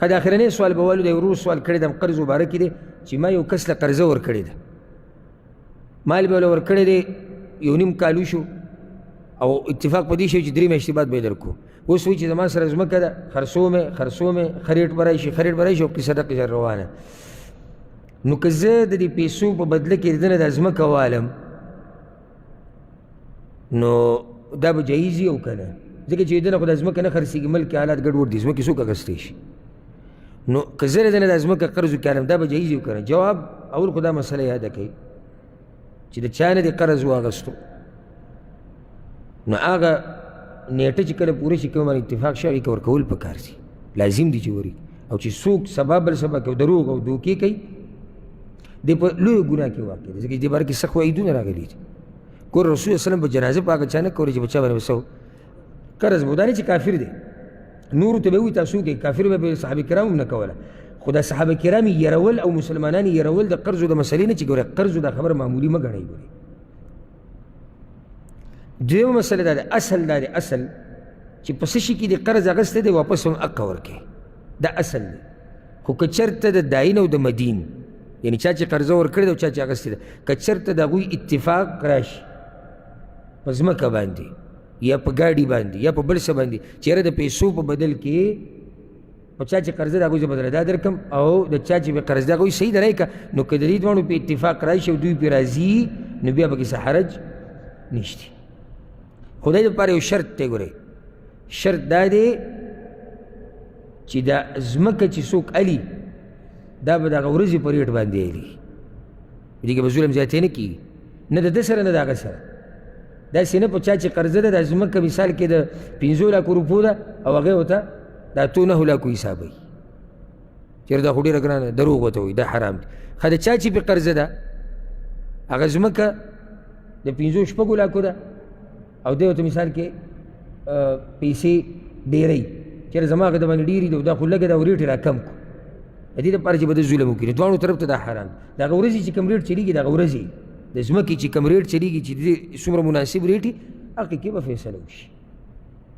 دا اخرنی سوال به والو دی ورور سوال کړی ده قرض مبارک کې دی چې ما یو کس له قرضه ورکړې ده مال به له ورکړی دی یو نیم کال وشو او اتفاق په دې شوی چې 3 میاشتې بعد به یې درکو اوس وایي چې زما سره ځمکه ده خرڅومې خریټ به راشي او قصه دقیقه روانه نو که زه د دې پیسو په بدله کې د ده نه دا ځمکه والم نو دا به جایز وي او که نه ځکه چې د نه خو دا ځمکه نه خرڅېږي ملک حالات ګډوډ دي ځمکې څوک اخیستی شي نو که زه د نه دا ځمکه قرض وکړم دا به جایز وي او که نه جواب اول خو دا مسله یاده کوي چې د چا نه دې قرض واخیستو نو هغه نیټه چې کله پوره شي کوم باندې اتفاق شي هغې کې ورکول پکار دي لازم دي چې وري او چې څوک سبا بل سبا کوي دروغ او دوکې کوي دی په لویو ګناه کې واقع دی ځکه دې باره کې سخت وعیدونه راغلي دي ګور رسول صلی وسلم په جنازه په هغه چا نه کولی چې په چا باندې وسو قرض به دا نه چې کافر دی نورو ته به وایي تاسو کې کافر به به صحابه کرام هم نه کوله خو دا صحابه کرام یرول او مسلمانان یرول د قرضو د مسلې نه چې ګوره قرضو دا خبره معمولي مه ګڼئ ګورې دویمه مسله دا ده اصل دا دی اصل چې په څه شي کې د قرض اخیستی دی واپس هم حق ورکړي دا اصل دی خو که چېرته د داین او د مدین یعنی چا چې قرضه ورکړې ده او چا چې اخیستې ده که چېرته د هغوی اتفاق راشي په ځمکه باندې یا په ګاډي باندې یا په بل څه باندې چېرې د پیسو په بدل کې په چا چې قرضه د هغوی زه بدله دا درکړم او د چا چې به قرض د هغوی صحیح ده رایې که نو که د دې دواړو په اتفاق راشي او دوی پرې راځي نو بیا پکې څه حرج نشته خدای دپاره یو شرط دی ګورئ شرط دا دی چې دا ځمکه چې څوک الي دا به د هغه ورځې په ریټ باندې الي دې کې به ظلم زیاتې نه کېږي نه د ده سره نه د هغه سره داسې نه په چا چې قرضه ده دا ځمکه مثال کې د 5 لکو روپو ده او هغې ورته دا 9 لکو حسابوي چېرې دا خو ډېره ګرانه دروغ ورته وایي دا حرام دي ښه د چا چې پې قرضه ده هغه ځمکه د 5 لکو ده او دی ورته مثال کې پیسې ډېرئ چېرې زما هغه د باندې ډېرې دي دا خو لږه ده او ریټ یې را کم کړو د دې دپاره چې به د ظلم وکړي دواړو طرف ته دا حرام د هغه ورځې چې کوم ریټ چلېږي د هغه ورځې د ځمکې چې کوم ریټ چلېږي چې د دې څومره مناسب ریټ وي هغې کې به فیصله وشي